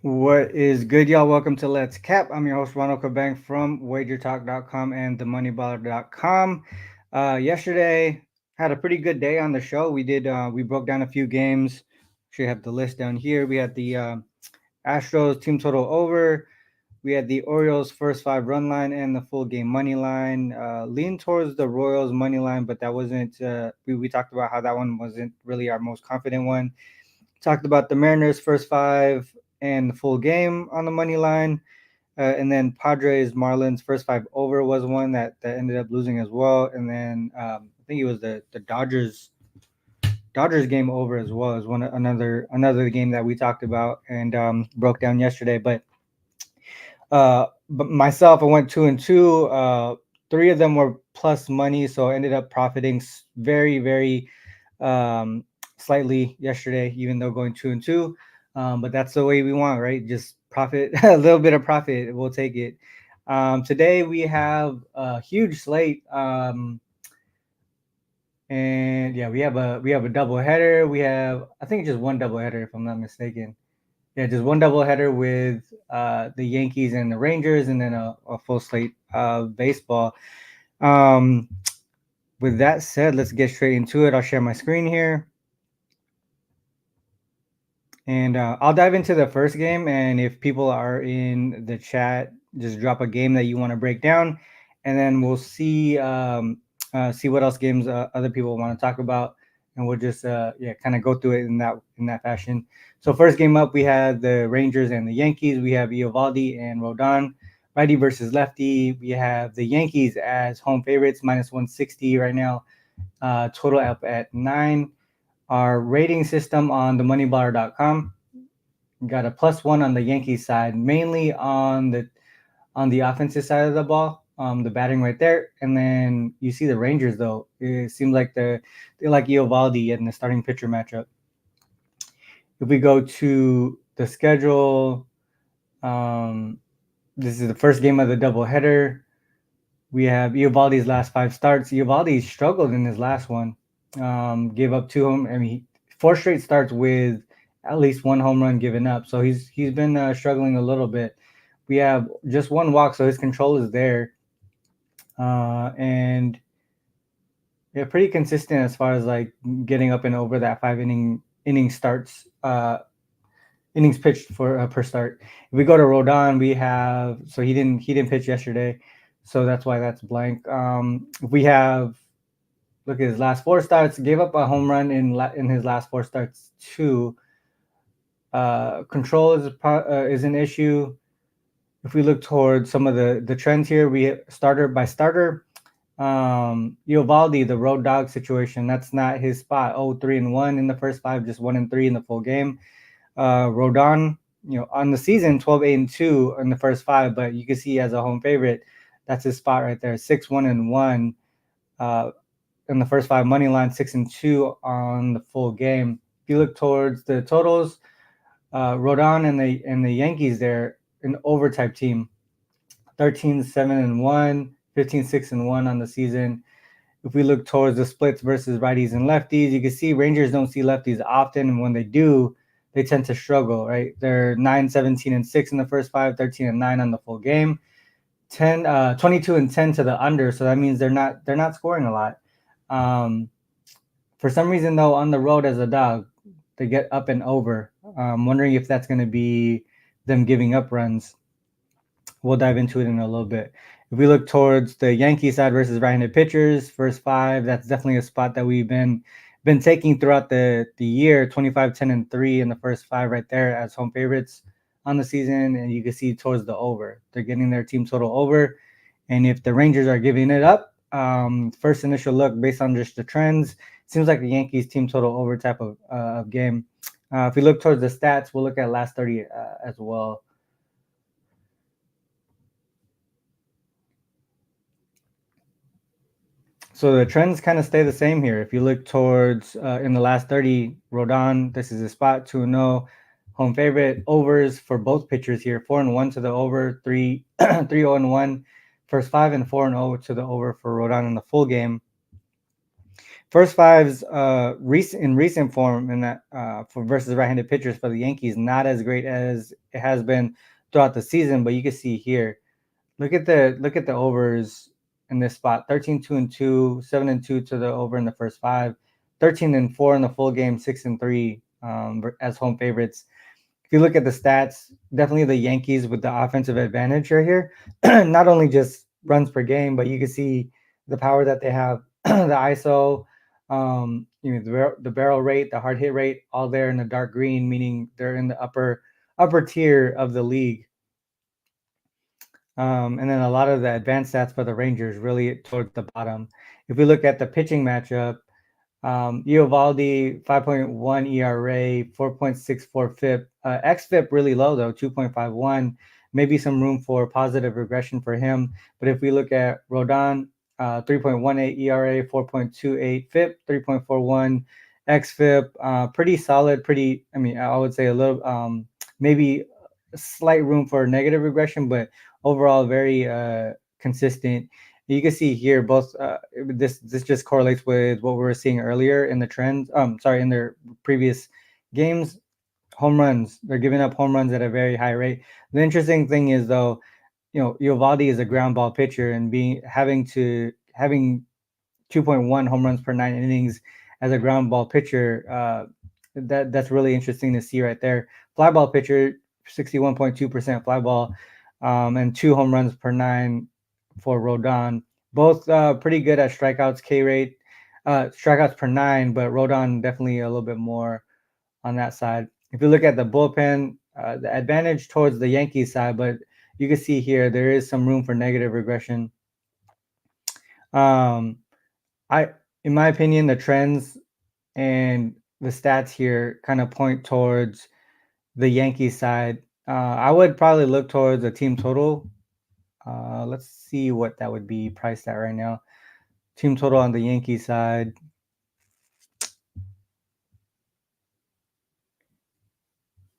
What is good, y'all? Welcome to Let's Cap. I'm your host, Ronald Cabang from Wagertalk.com and themoneyballer.com. Yesterday, had a pretty good day on the show. We broke down a few games. Actually, have the list down here. We had the Astros team total over. We had the Orioles first five run line and the full game money line. Lean towards the Royals money line, but that wasn't. We talked about how that one wasn't really our most confident one. Talked about the Mariners first five and the full game on the money line. And then Padres Marlins first five over was one that ended up losing as well. And then I think it was the Dodgers game over as well as one another game that we talked about and broke down yesterday. But myself, I went 2-2. Three of them were plus money, so I ended up profiting very um, slightly yesterday, even though going 2-2. But that's the way we want, right? Just profit a little bit of profit. We'll take it. Today we have a huge slate. And yeah, we have a double header. We have, I think, just one double header, if I'm not mistaken. Yeah, just one double header with the Yankees and the Rangers, and then a full slate of baseball. Um, with that said, let's get straight into it. I'll share my screen here. And I'll dive into the first game. And if people are in the chat, just drop a game that you want to break down, and then we'll see what else games other people want to talk about, and we'll just kind of go through it in that fashion. So first game up, we had the Rangers and the Yankees. We have Eovaldi and Rodon, righty versus lefty. We have the Yankees as home favorites, -160 right now. Total up at 9. Our rating system on themoneyballer.com got a +1 on the Yankees side, mainly on the offensive side of the ball, the batting right there. And then you see the Rangers though. It seems like they like Eovaldi in the starting pitcher matchup. If we go to the schedule, um, this is the first game of the doubleheader. We have Eovaldi's last 5 starts. Eovaldi struggled in his last one. Gave up 2 home. I mean, 4 straight starts with at least 1 home run given up. So he's been struggling a little bit. We have just 1 walk, so his control is there, and yeah, pretty consistent as far as like getting up and over that 5 inning starts. Innings pitched for per start. If we go to Rodon, we have so he didn't pitch yesterday, so that's why that's blank. We have look at his last 4 starts. Gave up a home run in his last 4 starts too. Control is an issue. If we look towards some of the trends here, we starter by starter. Eovaldi, the road dog situation, that's not his spot. 3-1 in the first 5, just 1-3 in the full game. Rodon, on the season, 12-8-2 in the first 5, but you can see as a home favorite, that's his spot right there. 6-1-1 in the first 5 money line, 6-2 on the full game. If you look towards the totals, Rodon and the Yankees, they're an overtype team. 13-7-1, 15-6-1 on the season. If we look towards the splits versus righties and lefties, you can see Rangers don't see lefties often, and when they do, they tend to struggle, right? They're 9-17-6 in the first 5, 13-9 on the full game, 22-10 to the under. So that means they're not scoring a lot. For some reason, though, on the road as a dog, they get up and over. Wondering if that's going to be them giving up runs. We'll dive into it in a little bit. If we look towards the Yankee side versus right-handed pitchers, first 5, that's definitely a spot that we've been taking throughout the year. 25-10-3 in the first 5 right there as home favorites on the season, and you can see towards the over. They're getting their team total over, and if the Rangers are giving it up, first initial look based on just the trends, seems like the Yankees team total over type of game. If we look towards the stats, we'll look at last 30 as well. So the trends kind of stay the same here. If you look towards in the last 30, Rodon, this is a spot 2-0, home favorite. Overs for both pitchers here, 4-1 to the over, 3-0-1 first 5, and 4-0 to the over for Rodon in the full game. First fives, recent form in that for versus right-handed pitchers for the Yankees, not as great as it has been throughout the season. But you can see here, look at the overs in this spot: 13-2-2, 7-2 to the over in the first five, 13-4 in the full game, 6-3 as home favorites. If you look at the stats, definitely the Yankees with the offensive advantage right here. Not only just runs per game, but you can see the power that they have, the ISO, the barrel rate, the hard hit rate, all there in the dark green, meaning they're in the upper tier of the league. And then a lot of the advanced stats for the Rangers really towards the bottom. If we look at the pitching matchup, Eovaldi, 5.1 ERA, 4.64 FIP. XFIP really low though, 2.51. Maybe some room for positive regression for him. But if we look at Rodon, 3.18 ERA, 4.28 FIP, 3.41 XFIP. Pretty solid. I would say a little, maybe a slight room for negative regression, but overall very consistent. You can see here both this just correlates with what we were seeing earlier in the trends. In their previous games. Home runs, they're giving up home runs at a very high rate. The interesting thing is though, Eovaldi is a ground ball pitcher, and having 2.1 home runs per 9 innings as a ground ball pitcher, that's really interesting to see right there. Fly ball pitcher, 61.2% fly ball, and 2 home runs per 9 for Rodon. Both pretty good at strikeouts, K rate, strikeouts per 9, but Rodon definitely a little bit more on that side. If you look at the bullpen, the advantage towards the Yankees side, but you can see here there is some room for negative regression. Um, in my opinion, the trends and the stats here kind of point towards the Yankees side. I would probably look towards a team total. Let's see what that would be priced at right now. Team total on the Yankee side.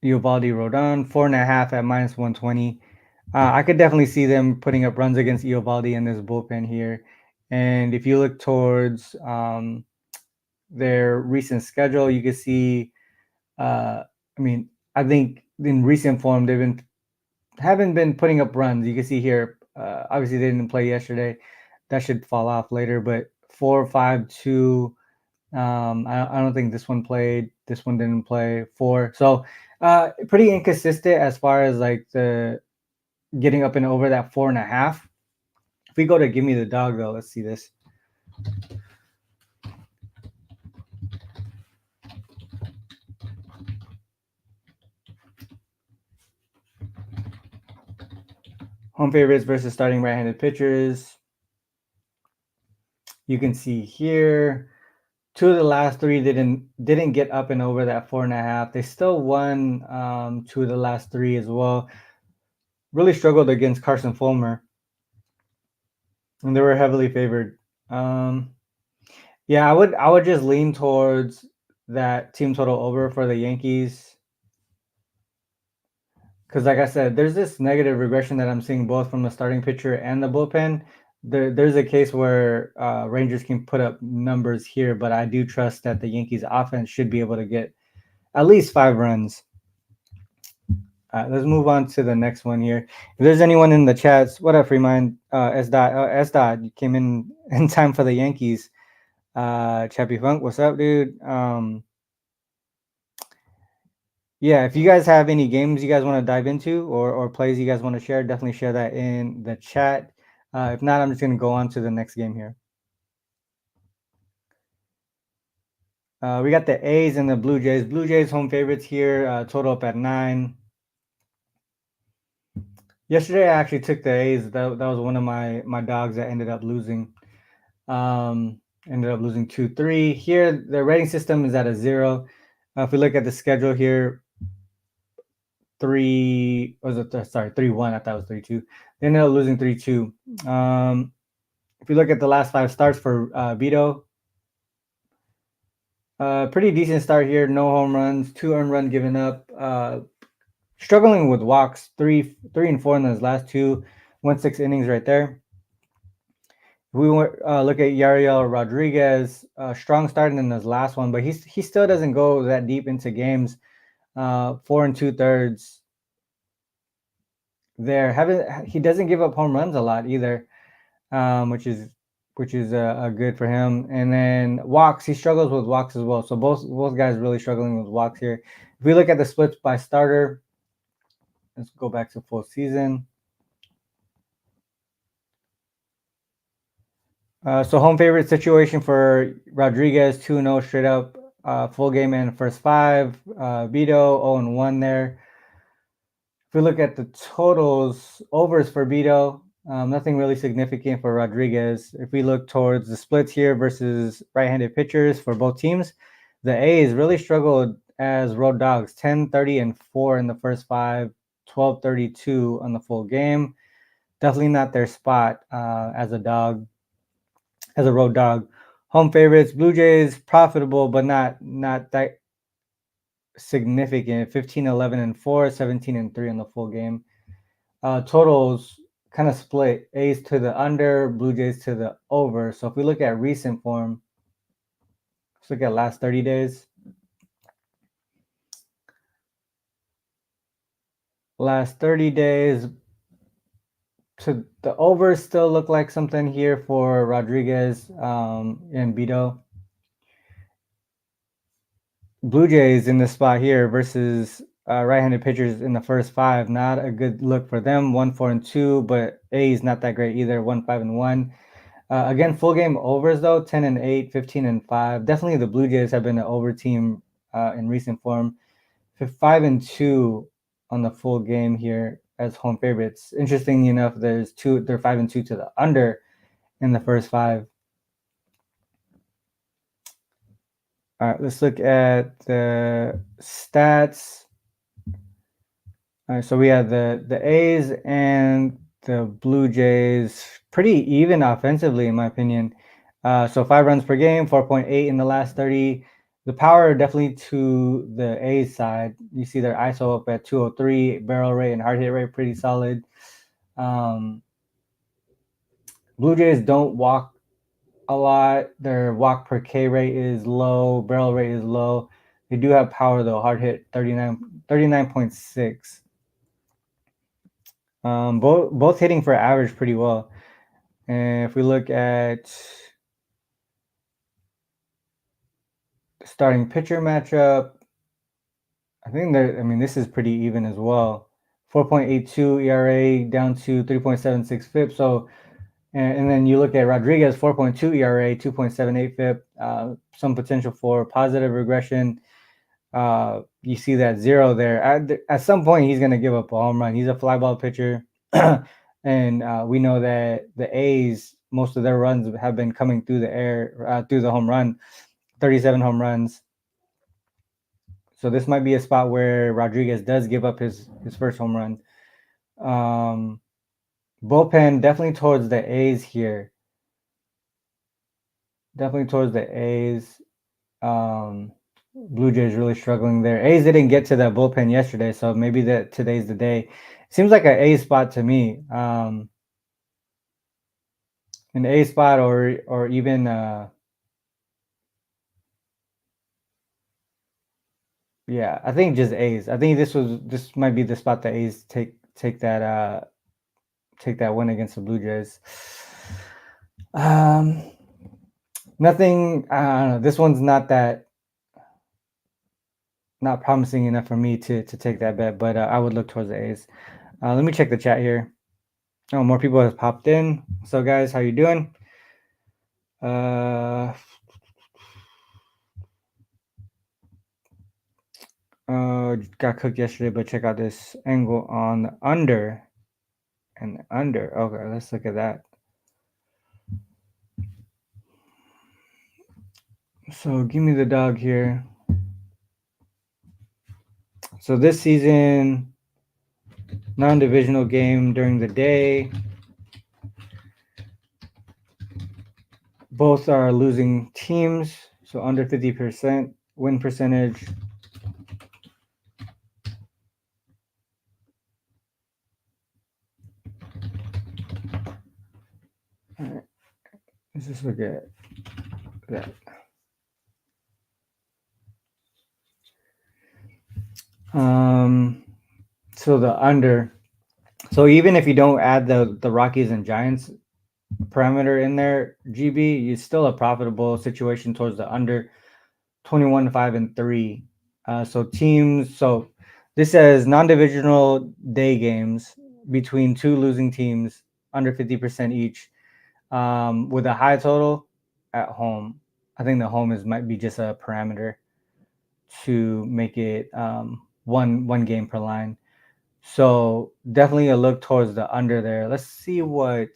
Eovaldi Rodon, 4.5 at -120. I could definitely see them putting up runs against Eovaldi in this bullpen here. And if you look towards their recent schedule, you can see, I think in recent form, haven't been putting up runs. You can see here, obviously they didn't play yesterday. That should fall off later, but 4, 5, 2. I don't think this one played. This one didn't play. 4. So pretty inconsistent as far as like the getting up and over that 4.5. If we go to give me the dog though, let's see this. Home favorites versus starting right-handed pitchers. You can see here, 2 of the last 3 didn't get up and over that 4.5. They still won 2 of the last 3 as well. Really struggled against Carson Fulmer, and they were heavily favored. Yeah, I would just lean towards that team total over for the Yankees. Because like I said, there's this negative regression that I'm seeing both from the starting pitcher and the bullpen. There's a case where Rangers can put up numbers here, but I do trust that the Yankees offense should be able to get at least 5 runs. Let's move on to the next one here. If there's anyone in the chats, what up, Freemind? S. Dot, you came in time for the Yankees. Chappy Funk, what's up, dude? Yeah, if you guys have any games you guys want to dive into or plays you guys want to share, definitely share that in the chat. If not, I'm just going to go on to the next game here. We got the A's and the Blue Jays. Blue Jays home favorites here, total up at 9. Yesterday, I actually took the A's. That was one of my dogs that ended up losing. Ended up losing 2-3. Here, the rating system is at a 0. If we look at the schedule here, 3 was it? Sorry, 3-1. I thought it was 3-2. They ended up losing 3-2. If you look at the last 5 starts for Vito, pretty decent start here. No home runs, 2 earned run given up. Struggling with walks, 3 and 4 in those last 2, 1-6 innings right there. We look at Yariel Rodriguez, strong start in his last one, but he still doesn't go that deep into games. 4 2/3 there. He doesn't give up home runs a lot either, which is good for him. And then walks, he struggles with walks as well. So both guys really struggling with walks here. If we look at the splits by starter, let's go back to full season. So home favorite situation for Rodriguez, 2-0 straight up, full game and first five. Vito 0-1 there. If we look at the totals, overs for Vito, nothing really significant for Rodriguez. If we look towards the splits here versus right-handed pitchers for both teams, the A's really struggled as road dogs, 10-30-4 in the first five, 12-32 on the full game. Definitely not their spot as a road dog. Home favorites, Blue Jays, profitable, but not that significant. 15-11-4, 17-3 on the full game. Totals kind of split. A's to the under, Blue Jays to the over. So if we look at recent form, let's look at last 30 days. Last 30 days, to the overs still look like something here for Rodriguez and Vito. Blue Jays in this spot here versus right-handed pitchers in the first five. Not a good look for them. 1-4-2, but A's not that great either. 1-5-1. Again, full game overs though. 10-8, 15-5. Definitely the Blue Jays have been an over team in recent form. 5-2 on the full game here as home favorites. Interestingly enough, they're 5-2 to the under in the first five. All right, let's look at the stats. All right, so we have the A's and the Blue Jays pretty even offensively, in my opinion. So 5 runs per game, 4.8 in the last 30. The power definitely to the A's side. You see their ISO up at 203, barrel rate and hard hit rate pretty solid. Blue Jays don't walk a lot. Their walk per K rate is low, barrel rate is low. They do have power though, hard hit 39.6. Both hitting for average pretty well. And if we look at the starting pitcher matchup, I think this is pretty even as well. 4.82 ERA down to 3.76 FIP. So, and then you look at Rodriguez, 4.2 ERA, 2.78 FIP. Some potential for positive regression. You see that 0 there. At some point, he's going to give up a home run. He's a fly ball pitcher. And we know that the A's, most of their runs have been coming through the air, through the home run, 37 home runs. So this might be a spot where Rodriguez does give up his first home run. Bullpen, definitely towards the A's here. Definitely towards the A's. Blue Jays really struggling there. A's didn't get to that bullpen yesterday, so maybe today's the day. Seems like an A spot to me. An A spot or even yeah, I think just A's. I think this might be the spot that A's take that win against the Blue Jays. Nothing. I don't know. This one's not promising enough for me to take that bet, but I would look towards the A's. Let me check the chat here. Oh, more people have popped in. So guys, how you doing? Got cooked yesterday, but check out this angle on the under and the under. Okay, let's look at that. So give me the dog here. So this season, non-divisional game during the day. Both are losing teams, so under 50% win percentage. All right. Let's just look at that. So the under. So even if you don't add the Rockies and Giants parameter in there, GB, you still a profitable situation towards the under 21, 5, and 3. So teams, so this says non-divisional day games between two losing teams under 50% each, with a high total at home. I think the home might be just a parameter to make it one game per line. So definitely a look towards the under there. Let's see what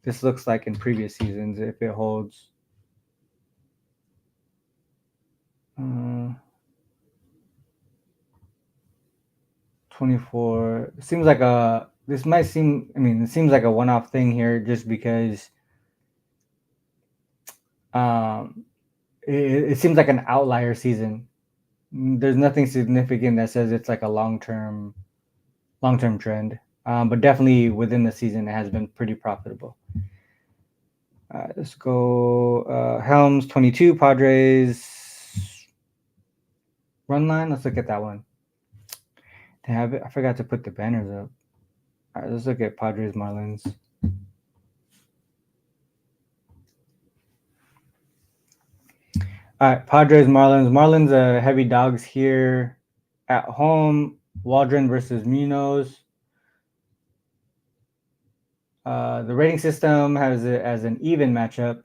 this looks like in previous seasons if it holds. 24 seems like this might seem, I mean, it seems like a one-off thing here just because um it seems like an outlier season. There's nothing significant that says it's like a long-term trend, but definitely within the season it has been pretty profitable. All right, let's go Helms 22 Padres run line. Let's look at that one. They have it. I forgot to put the banners up. All right, let's look at Padres Marlins. All right, Padres Marlins. Marlins heavy dogs here at home. Waldron versus Munoz. The rating system has it as an even matchup.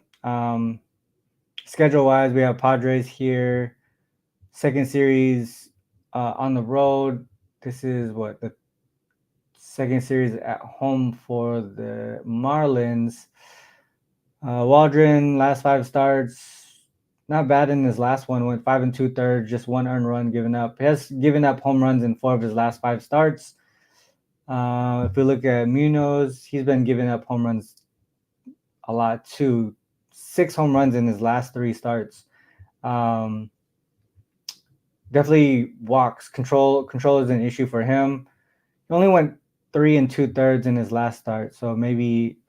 Schedule wise, we have Padres here. Second series on the road. This is what the second series at home for the Marlins. Waldron last 5 starts, not bad in his last one. Went 5 2/3, just one earned run given up. He has given up home runs in 4 of his last 5 starts. If we look at Munoz, he's been giving up home runs a lot too. 6 home runs in his last 3 starts. Definitely walks. Control is an issue for him. He only went 3 2/3 in his last start, so maybe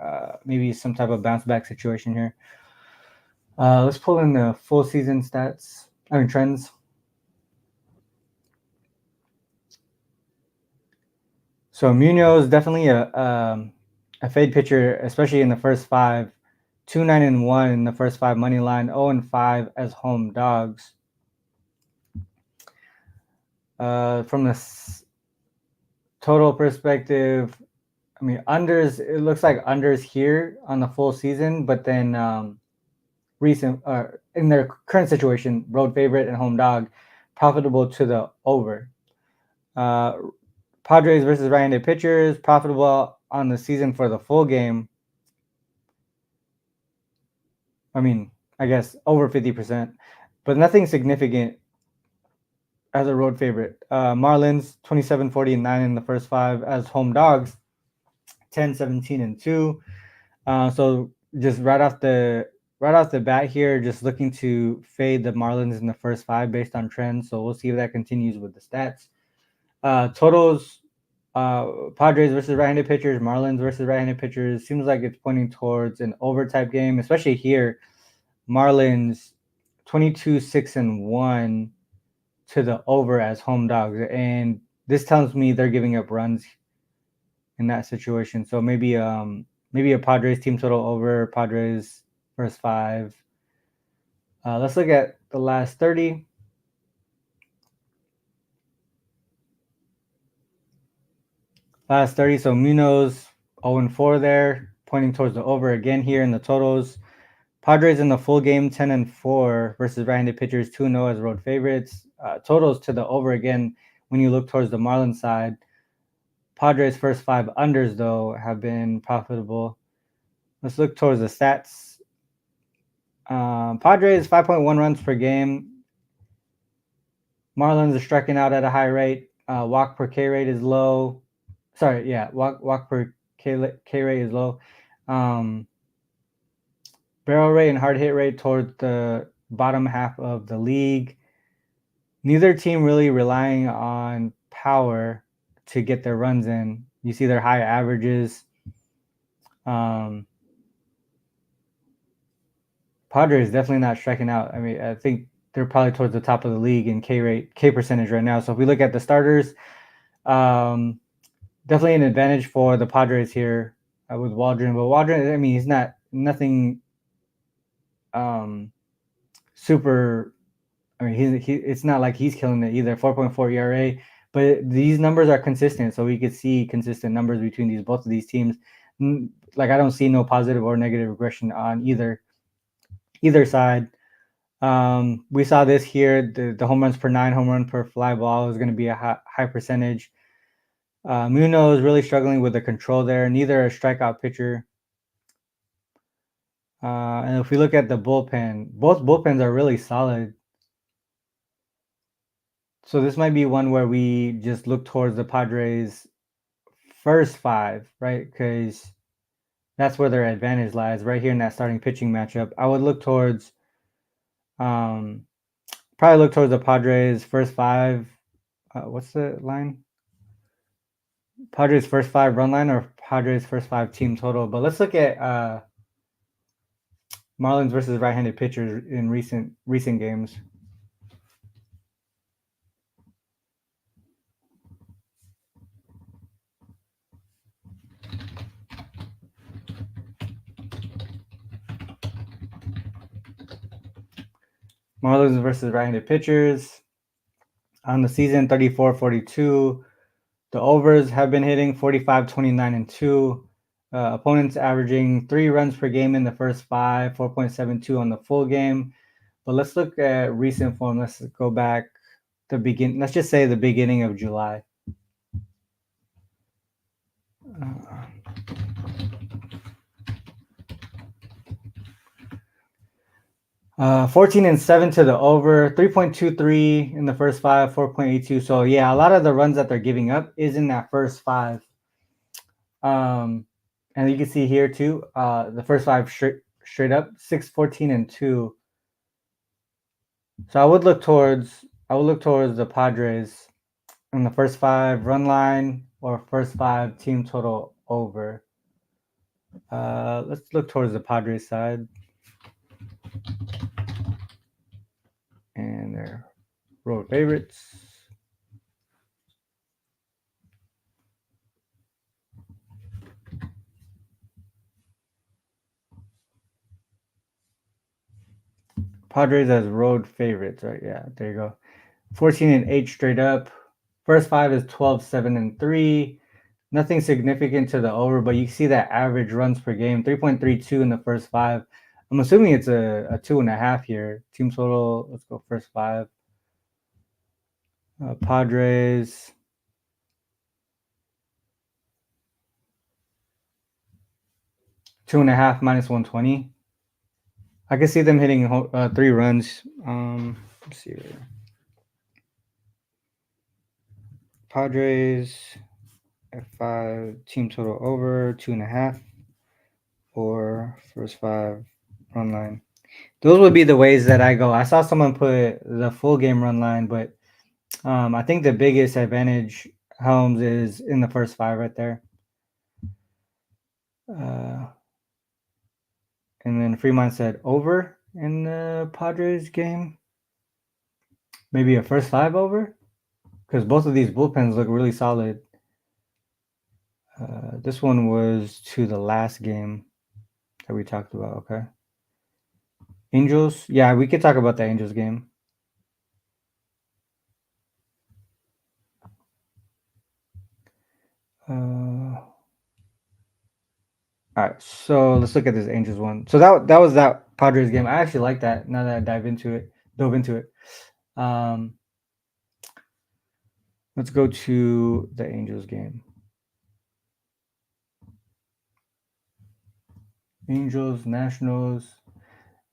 some type of bounce back situation here. Let's pull in the full season stats. I mean trends. So Munoz definitely a fade pitcher, especially in the first 5. 2-9-1 in the first 5 money line. 0-5 as home dogs. From the total perspective, I mean unders. It looks like unders here on the full season, but then recent in their current situation, road favorite and home dog, profitable to the over. Padres versus right-handed pitchers, profitable on the season for the full game. I mean, I guess over 50%, but nothing significant as a road favorite. Marlins 27, 40, and 9 in the first 5 as home dogs, 10, 17, and 2. So just right off the bat here, just looking to fade the Marlins in the first 5 based on trends. So we'll see if that continues with the stats. Totals, Padres versus right-handed pitchers, Marlins versus right-handed pitchers. Seems like it's pointing towards an over type game, especially here. Marlins 22, 6, and 1 to the over as home dogs. And this tells me they're giving up runs in that situation. So maybe a Padres team total over, Padres first 5. Let's look at the last 30. Last 30, so Munoz 0-4 there, pointing towards the over again here in the totals. Padres in the full game 10-4 versus right-handed pitchers 2-0 as road favorites. Totals to the over again when you look towards the Marlins side. Padres first 5 unders though have been profitable. Let's look towards the stats. Padres 5.1 runs per game. Marlins are striking out at a high rate. Walk per K rate is low. Sorry, yeah, walk per K rate is low. Barrel rate and hard hit rate towards the bottom half of the league. Neither team really relying on power to get their runs in. You see their high averages. Padres definitely not striking out. I mean, I think they're probably towards the top of the league in K percentage right now. So if we look at the starters, definitely an advantage for the Padres here with Waldron. But Waldron, I mean, he's not nothing um, super. I mean, it's not like he's killing it either. 4.4 ERA, but these numbers are consistent, so we could see consistent numbers between both of these teams. Like I don't see no positive or negative regression on either side. We saw this here. The home runs per 9, home run per fly ball is going to be a high percentage. Muno is really struggling with the control there. Neither a strikeout pitcher. And if we look at the bullpen, both bullpens are really solid. So this might be one where we just look towards the Padres' first 5, right? Because that's where their advantage lies, right here in that starting pitching matchup. I would look towards, probably look towards the Padres' first 5. What's the line? Padres' first 5 run line or Padres' first 5 team total. But let's look at Marlins versus right-handed pitchers in recent games. Marlins versus right-handed pitchers on the season, 34-42. The overs have been hitting 45, 29, and 2. Opponents averaging 3 runs per game in the first 5, 4.72 on the full game. But let's look at recent form. Let's go back let's just say the beginning of July. 14-7 to the over, 3.23 in the first 5, 4.82. So yeah, a lot of the runs that they're giving up is in that first 5. And you can see here too, the first 5 straight up, 6, 14, and 2. So I would look towards the Padres in the first 5 run line or first 5 team total over. Let's look towards the Padres side. And their road favorites. Padres as road favorites, right? Yeah, there you go. 14-8 straight up. First 5 is 12, 7, and 3. Nothing significant to the over, but you see that average runs per game, 3.32 in the first 5. I'm assuming it's a 2.5 here. Team total, let's go first 5. Padres. -2.5 -120. I can see them hitting 3 runs. Let's see here. Padres F5 team total over 2.5 or first 5 run line. Those would be the ways that I go. I saw someone put the full game run line, but I think the biggest advantage Helms is in the first 5 right there. And then Fremont said over in the Padres game. Maybe a first 5 over? Because both of these bullpens look really solid. This one was to the last game that we talked about. Okay. Angels. Yeah, we could talk about the Angels game. All right, so let's look at this Angels one. So that was that Padres game. I actually like that. Now that I dove into it. Let's go to the Angels game. Angels, Nationals.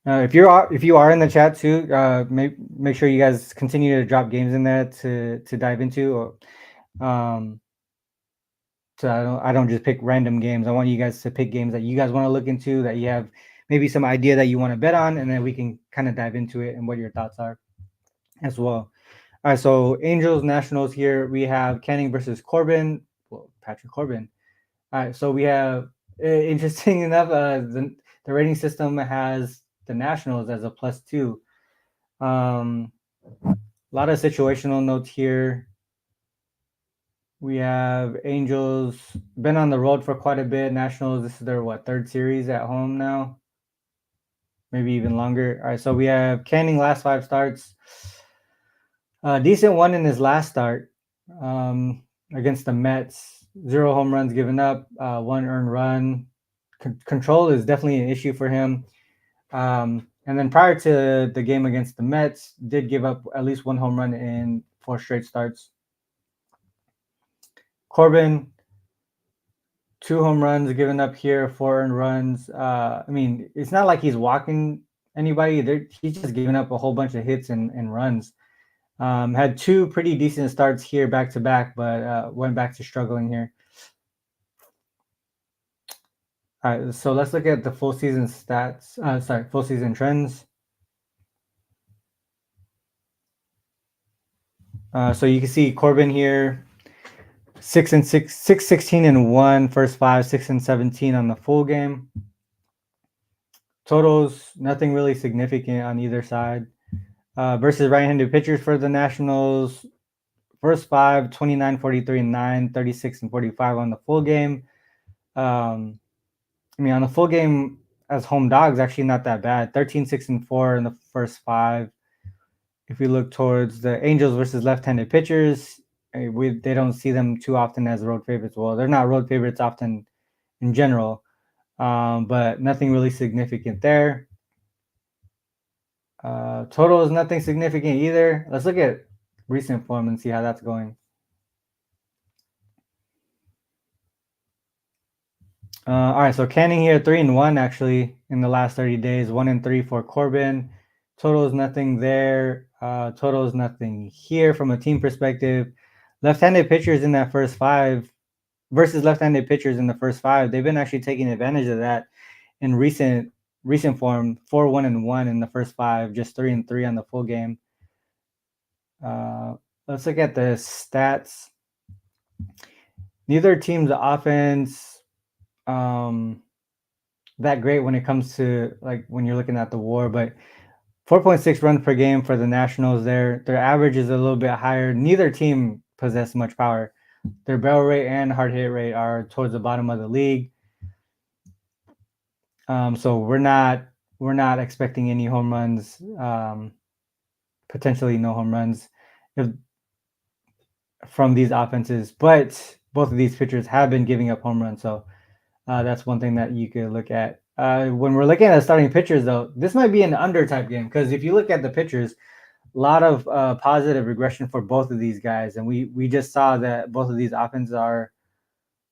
If you are in the chat too, make sure you guys continue to drop games in there to dive into. So I don't just pick random games. I want you guys to pick games that you guys want to look into, that you have maybe some idea that you want to bet on, and then we can kind of dive into it and what your thoughts are as well. All right, so Angels, Nationals here. We have Canning versus Corbin. Well, Patrick Corbin. All right, so we have, interesting enough, the rating system has the Nationals as a +2. A lot of situational notes here. We have Angels been on the road for quite a bit. Nationals, this is their third series at home now, maybe even longer. All right, so we have Canning last 5 starts. Decent one in his last start against the Mets. 0 home runs given up, 1 earned run. Control is definitely an issue for him. And then prior to the game against the Mets, did give up at least 1 home run in 4 straight starts. Corbin, 2 home runs given up here, 4 earned runs. I mean, it's not like he's walking anybody. He's just giving up a whole bunch of hits and runs. Had 2 pretty decent starts here back to back, but went back to struggling here. All right, so let's look at the full season stats. Full season trends. So you can see Corbin here, 6-16-1 first 5, 6-17 on the full game. Totals, nothing really significant on either side. Versus right-handed pitchers for the Nationals, first 5, 29-43-9, 36-45 on the full game. I mean, on the full game as home dogs, actually not that bad. 13-6-4 in the first 5. If we look towards the Angels versus left-handed pitchers, they don't see them too often as road favorites. Well, they're not road favorites often in general, but nothing really significant there. Total is nothing significant either. Let's look at recent form and see how that's going. All right, so Canning here, 3-1 actually in the last 30 days, 1-3 for Corbin. Total is nothing there. Total is nothing here from a team perspective. Left-handed pitchers in that first 5 versus left-handed pitchers in the first 5, they've been actually taking advantage of that in recent form. 4-1-1 in the first 5, just 3-3 on the full game. Let's look at the stats. Neither team's offense that great when it comes to like when you're looking at the WAR, but 4.6 runs per game for the Nationals. Their average is a little bit higher. Neither team possess much power. Their barrel rate and hard hit rate are towards the bottom of the league. So we're not expecting any home runs. Potentially no home runs from these offenses, but both of these pitchers have been giving up home runs. So that's one thing that you could look at. When we're looking at starting pitchers, though, this might be an under type game because if you look at the pitchers, a lot of positive regression for both of these guys, and we just saw that both of these offenses are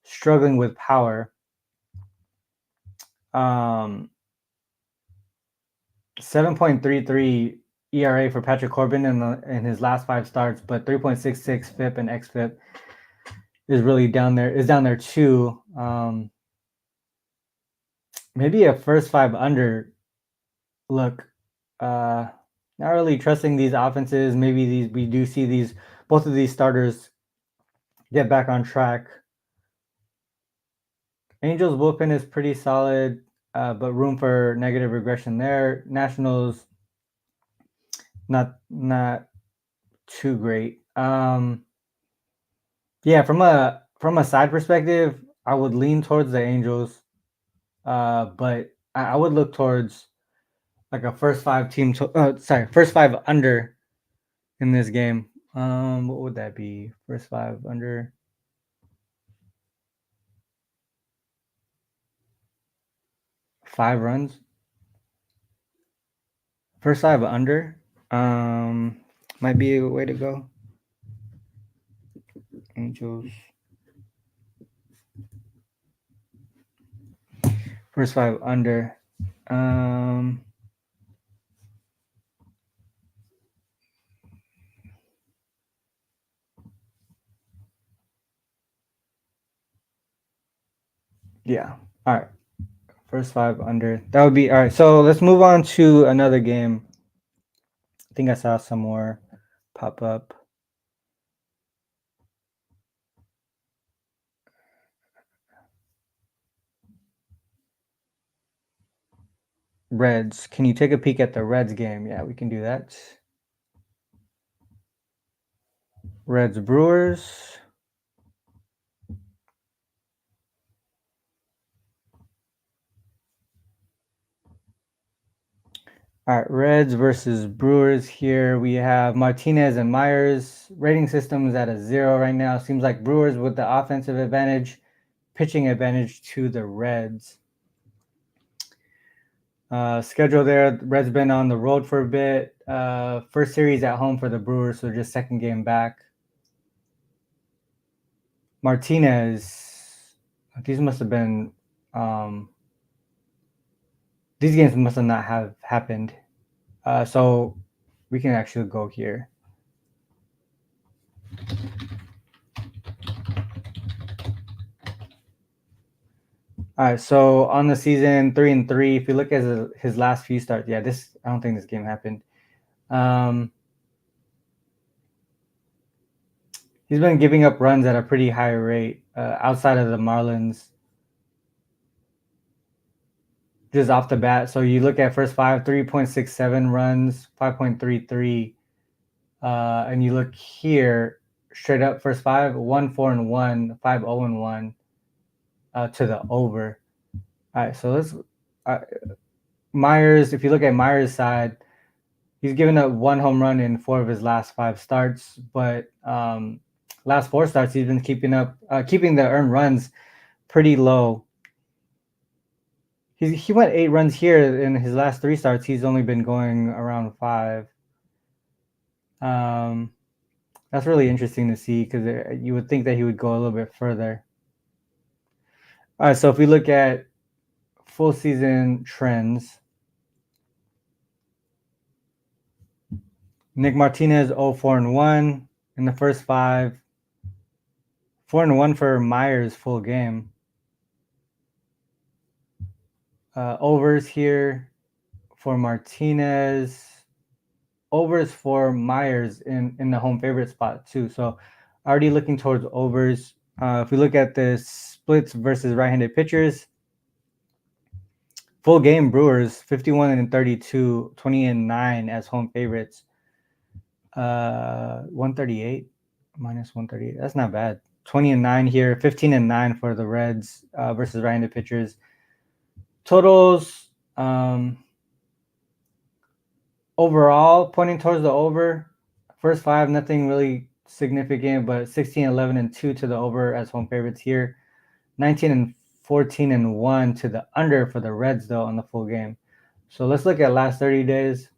struggling with power. 7.33 ERA for Patrick Corbin in his last 5 starts, but 3.66 FIP and xFIP is really down there. Is down there too. Maybe a first 5 under look. Not really trusting these offenses. Maybe we do see both of these starters get back on track. Angels bullpen is pretty solid, but room for negative regression there. Nationals not too great. Yeah, from a side perspective, I would lean towards the Angels, but I would look towards like a first 5 team. First 5 under in this game. What would that be? First 5 under. Five runs. First 5 under. Might be a way to go. Angels. First 5 under. Yeah. All right. First 5 under. That would be all right. So let's move on to another game. I think I saw some more pop up. Reds. Can you take a peek at the Reds game? Yeah, we can do that. Reds Brewers. All right, Reds versus Brewers here. We have Martinez and Myers. Rating system is at a 0 right now. Seems like Brewers with the offensive advantage, pitching advantage to the Reds. Schedule there. Reds been on the road for a bit. First series at home for the Brewers, so just second game back. Martinez. These must have been. These games must have not have happened. So we can actually go here. All right, so on the season 3-3, if you look at his last few starts, yeah, I don't think this game happened. He's been giving up runs at a pretty high rate outside of the Marlins. Just off the bat, so you look at first five, 3.67 runs, 5.33, and you look here straight up first five, 1-4-1, 5-0-1 to the over. All right, so let's Myers. If you look at Myers' side, he's given up 1 home run in 4 of his last 5 starts, but last 4 starts he's been keeping the earned runs pretty low. He went 8 runs here in his last 3 starts. He's only been going around 5. That's really interesting to see because you would think that he would go a little bit further. All right, so if we look at full season trends, Nick Martinez 0-4-1 in the first 5, 4-1 for Myers full game. Overs here for Martinez, overs for Myers in the home favorite spot too. So already looking towards overs. If we look at the splits versus right-handed pitchers, full game Brewers 51-32, 20-9 as home favorites. 138 minus 138. That's not bad. 20-9 here, 15-9 for the Reds versus right-handed pitchers. Totals overall pointing towards the over. First 5, nothing really significant, but 16-11-2 to the over as home favorites here. 19-14-1 to the under for the Reds though on the full game. So let's look at last 30 days.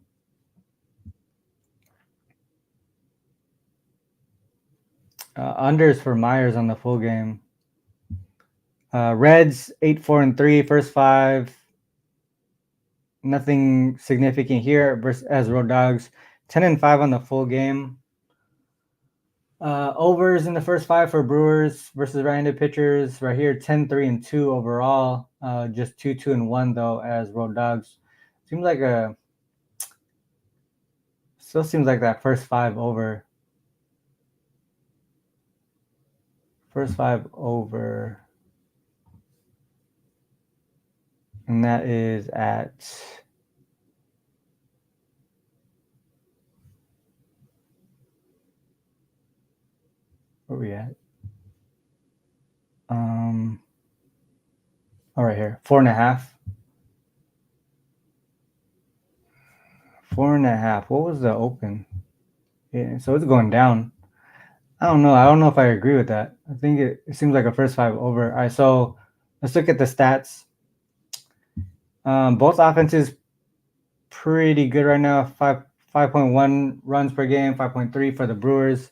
Unders for Myers on the full game. Reds 8-4-3 first 5. Nothing significant here versus as Road Dogs. 10-5 on the full game. Overs in the first 5 for Brewers versus right-handed pitchers. Right here, 10-3-2 overall. Just 2-2-1 though as Road Dogs. Still seems like that first 5 over. First 5 over. And that is at where are we at? All right here, 4.5. 4.5. What was the open? Yeah, so it's going down. I don't know. I don't know if I agree with that. I think it seems like a first 5 over. All right, so let's look at the stats. Both offenses pretty good right now. 5.1 runs per game, 5.3 for the Brewers.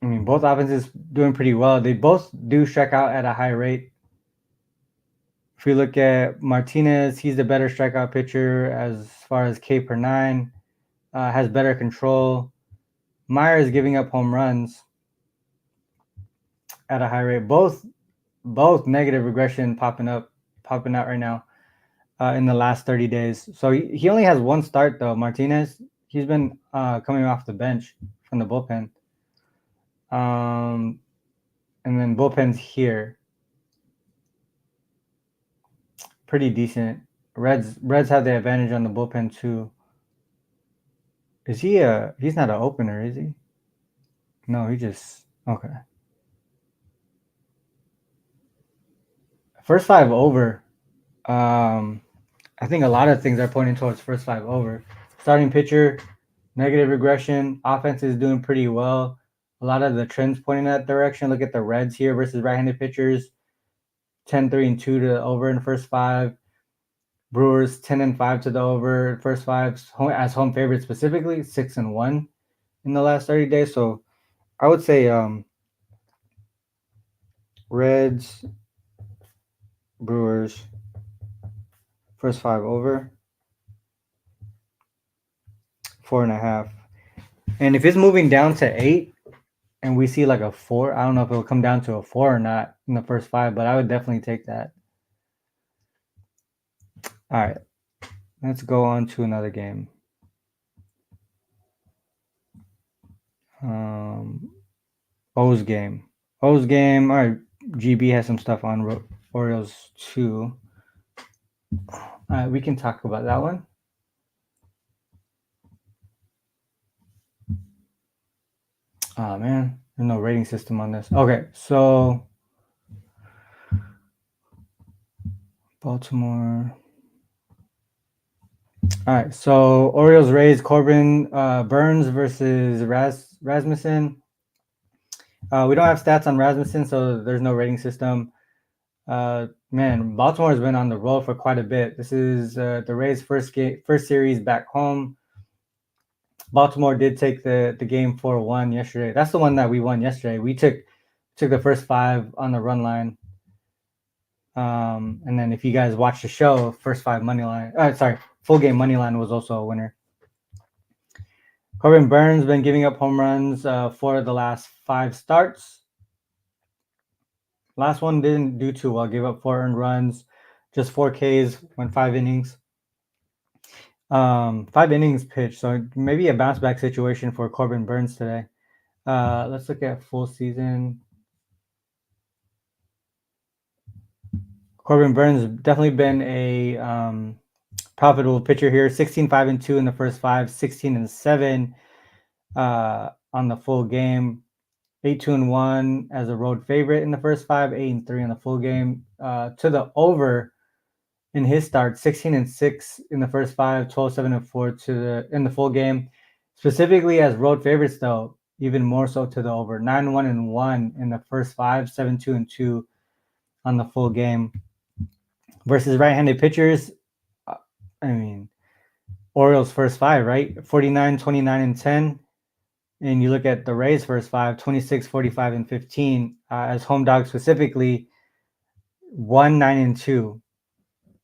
I mean, both offenses doing pretty well. They both do strike out at a high rate. If we look at Martinez, he's the better strikeout pitcher as far as K per 9, has better control. Myers giving up home runs at a high rate. Both negative regression popping out right now in the last 30 days. So he only has 1 start though. Martinez, he's been coming off the bench from the bullpen. And then bullpen's here. pretty decent. Reds have the advantage on the bullpen too. Is he he's not an opener, is he? No, he just okay. First five over. I think a lot of things are pointing towards first five over. Starting pitcher, negative regression. Offense is doing pretty well. A lot of the trends pointing that direction. Look at the Reds here versus right-handed pitchers. 10-3-2 to the over in the first five. Brewers 10-5 to the over first five as home favorites specifically 6-1 in the last 30 days. So I would say Reds, Brewers, first five over 4.5. And if it's moving down to 8 and we see like a 4, I don't know if it'll come down to a 4 or not in the first five, but I would definitely take that. All right, let's go on to another game. O's game. All right, GB has some stuff on Orioles too. All right, we can talk about that one. Oh man, there's no rating system on this. Okay, so Baltimore. All right, so Orioles raised Corbin Burns versus Rasmussen. We don't have stats on Rasmussen, so there's no rating system. Man, Baltimore's been on the road for quite a bit. This is the Rays' first series back home. Baltimore did take the game 4-1 yesterday. That's the one that we won yesterday. We took the first 5 on the run line. And then if you guys watch the show, first 5 money line. Full game money line was also a winner. Corbin Burns been giving up home runs for the last 5 starts. Last one didn't do too well. Gave up 4 earned runs, just 4 Ks, went 5 innings. 5 innings pitched, so maybe a bounce back situation for Corbin Burns today. Let's look at full season. Corbin Burns definitely been a profitable pitcher here. 16-5-2 in the first 5, 16-7 on the full game. 8-2-1 as a road favorite in the first 5, 8-3 in the full game. To the over in his start, 16-6 in the first 5, 12-7-4 in the full game. Specifically as road favorites, though, even more so to the over. 9-1-1 in the first 5, 7-2-2 on the full game. Versus right-handed pitchers, I mean, Orioles first 5, right? 49, 29, and 10. And you look at the Rays first 5, 26, 45, and 15. As home dogs specifically, 1, 9, and 2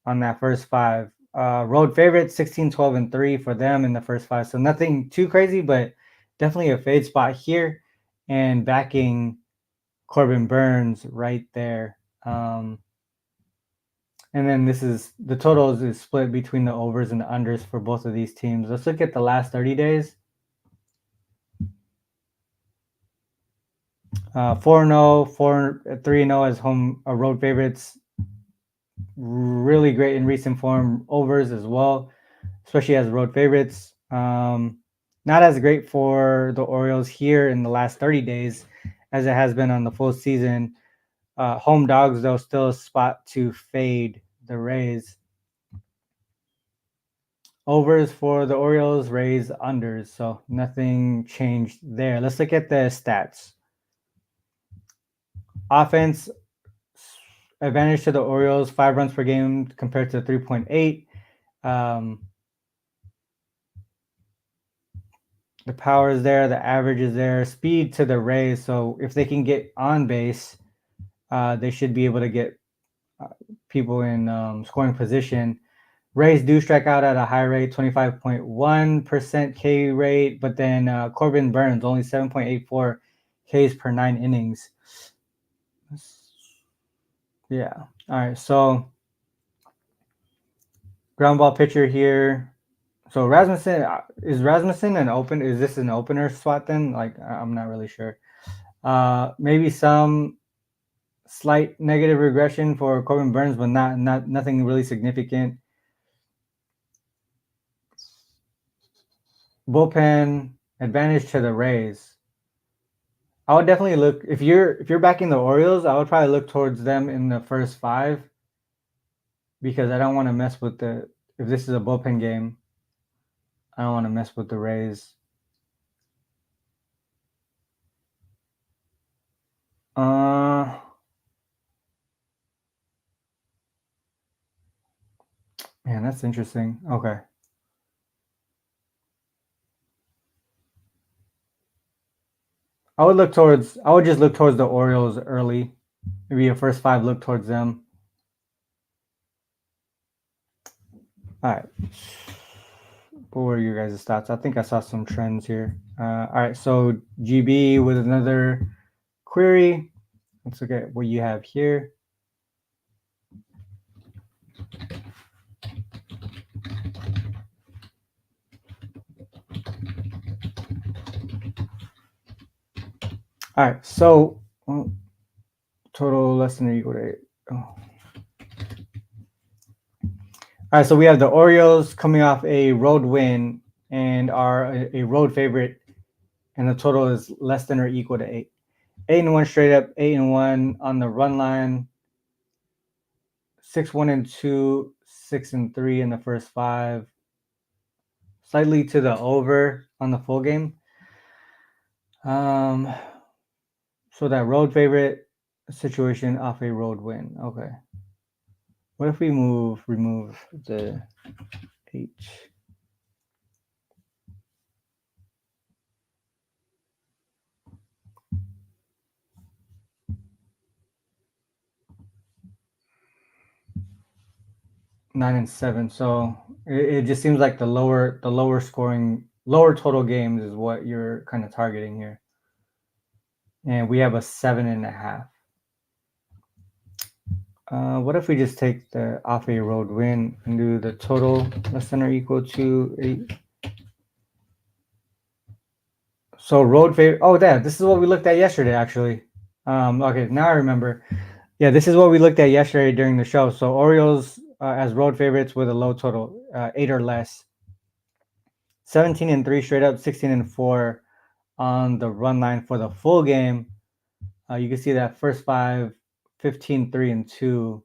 on that first 5. Road favorites, 16, 12, and 3 for them in the first 5. So nothing too crazy, but definitely a fade spot here. And backing Corbin Burns right there. And then this is the totals is split between the overs and the unders for both of these teams. Let's look at the last 30 days. 4-0, 3-0 as home road favorites. Really great in recent form. Overs as well, especially as road favorites. Not as great for the Orioles here in the last 30 days as it has been on the full season. Home dogs, though, still a spot to fade the Rays. Overs for the Orioles, Rays unders. So nothing changed there. Let's look at the stats. Offense, advantage to the Orioles, 5 runs per game compared to 3.8. The power is there, the average is there, speed to the Rays. So if they can get on base, they should be able to get people in scoring position. Rays do strike out at a high rate, 25.1% K rate, but then Corbin Burns only 7.84 Ks per 9 innings. Yeah. All right. So ground ball pitcher here. So Rasmussen, is Rasmussen an open? Is this an opener spot then? Like I'm not really sure. Maybe some slight negative regression for Corbin Burns, but nothing really significant. Bullpen advantage to the Rays. I would definitely look if you're backing the Orioles. I would probably look towards them in the first 5 because I don't want to mess with the. If this is a bullpen game, I don't want to mess with the Rays. Man, that's interesting. Okay. I would just look towards the Orioles early. Maybe a first 5 look towards them. All right. What were your guys' thoughts? I think I saw some trends here. All right. So GB with another query. Let's look at what you have here. All right. So total less than or equal to 8. Oh. All right, so we have the Orioles coming off a road win and are a road favorite, and the total is less than or equal to 8. 8-1 straight up, 8-1 on the run line. 6-1-2, 6-3 in the first 5. Slightly to the over on the full game. So that road favorite situation off a road win. Okay. What if we remove the H? Nine and 7. So it just seems like the lower scoring, lower total games is what you're kind of targeting here. And we have a 7.5. What if we just take the off a road win and do the total less than or equal to 8? So road favorite. Oh, this is what we looked at yesterday, actually. Okay, now I remember. Yeah, this is what we looked at yesterday during the show. So Orioles as road favorites with a low total, 8 or less. 17-3 straight up, 16-4 on the run line for the full game. You can see that first 5, 15-3-2,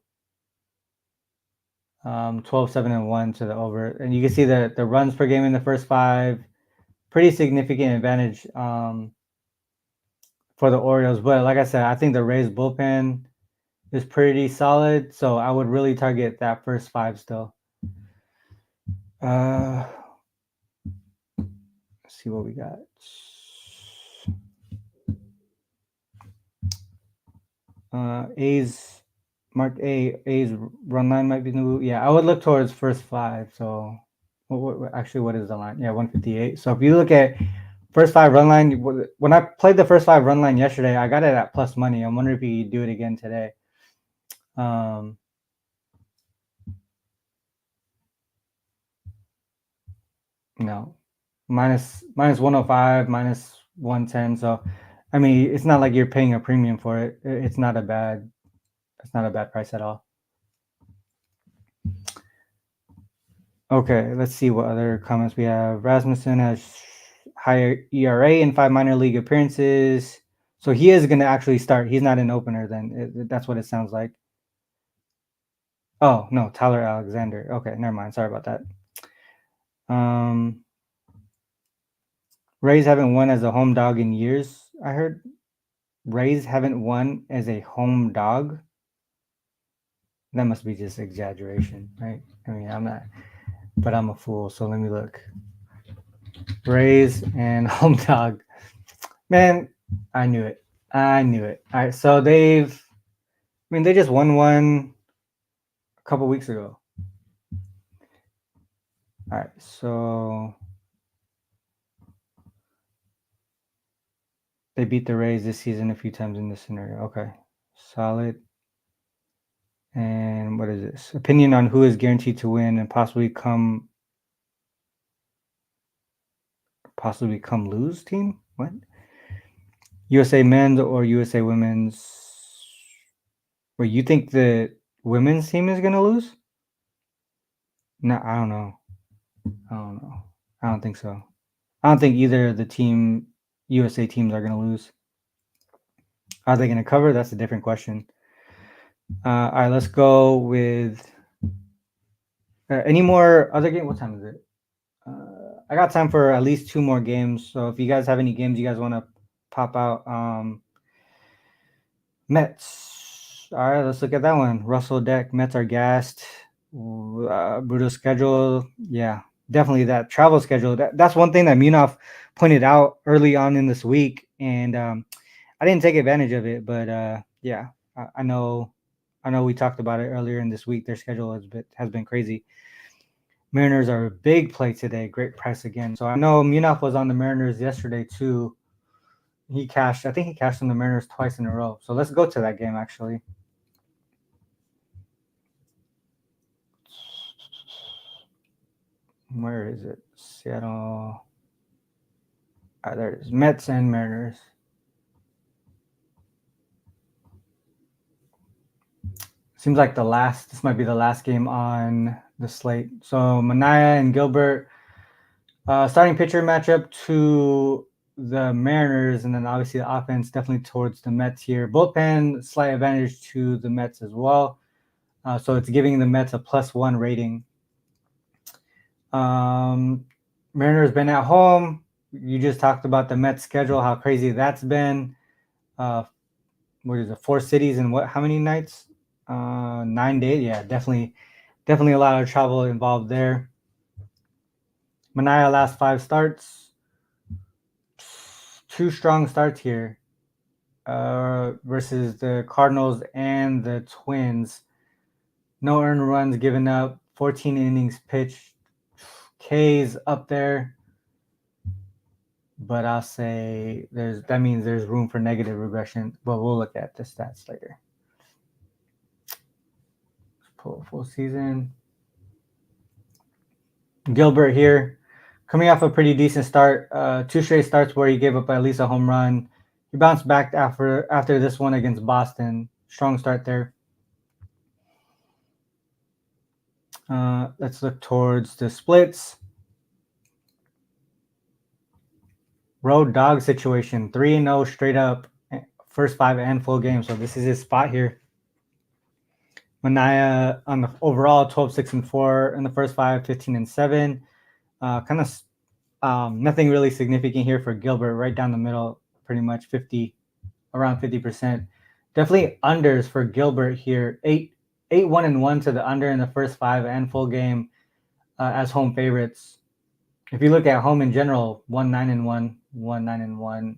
12-7-1 to the over. And you can see that the runs per game in the first 5, pretty significant advantage for the Orioles. But like I said, I think the Rays bullpen is pretty solid. So I would really target that first 5 still. Let's see what we got. A's marked A's run line might be new. Yeah, I would look towards first 5. So actually, what is the line? Yeah, 158. So if you look at first 5 run line, when I played the first 5 run line yesterday, I got it at plus money. I'm wondering if you do it again today. No, minus 105, minus 110. So, I mean, it's not like you're paying a premium for it. It's not a bad price at all. Okay, let's see what other comments we have. Rasmussen has higher ERA in 5 minor league appearances. So he is going to actually start. He's not an opener then. That's what it sounds like. Oh, no, Tyler Alexander. Okay, never mind. Sorry about that. Rays haven't won as a home dog in years, I heard. Rays haven't won as a home dog. That must be just exaggeration, right? I mean, I'm not, but I'm a fool. So let me look. Rays and home dog. Man, I knew it. All right, so they just won one a couple weeks ago. All right, so they beat the Rays this season a few times in this scenario. Okay, solid. And what is this? Opinion on who is guaranteed to win and possibly come lose team? What? USA men's or USA women's? Wait, you think the women's team is gonna lose? No, I don't know. I don't know. I don't think so. I don't think either of the team USA teams are gonna lose. Are they gonna cover? That's a different question. All right, let's go with any more other game. What time is it? I got time for at least 2 more games. So if you guys have any games you guys want to pop out, Mets. All right, let's look at that one. Russell Deck. Mets are gassed. Brutal schedule. Yeah, definitely that travel schedule. That's one thing that Munaf pointed out early on in this week, and I didn't take advantage of it. But yeah, I know we talked about it earlier in this week. Their schedule has been crazy. Mariners are a big play today. Great price again. So I know Munaf was on the Mariners yesterday too. He cashed. I think he cashed on the Mariners twice in a row. So let's go to that game actually. Where is it? Seattle. There it is. Mets and Mariners. Seems like this might be the last game on the slate. So Mania and Gilbert, starting pitcher matchup to the Mariners, and then obviously the offense definitely towards the Mets here. Bullpen, slight advantage to the Mets as well. So it's giving the Mets a +1 rating. Mariners been at home. You just talked about the Mets schedule, how crazy that's been. What is it? 4 cities and how many nights? 9 days. Yeah, definitely a lot of travel involved there. Mania last 5 starts. 2 strong starts here versus the Cardinals and the Twins. No earned runs given up. 14 innings pitched. K's up there. But I'll say that means there's room for negative regression. But we'll look at the stats later. Let's pull full season. Gilbert here, coming off a pretty decent start. 2 straight starts where he gave up at least a home run. He bounced back after this one against Boston. Strong start there. Let's look towards the splits. Road dog situation, 3-0 straight up, first 5 and full game. So this is his spot here. Mania on the overall 12-6-4 in the first 5, 15-7. Kind of nothing really significant here for Gilbert, right down the middle, pretty much around 50%. Definitely unders for Gilbert here. 8-1-1 to the under in the first 5 and full game as home favorites. If you look at home in general, 1-9-1, 1-9-1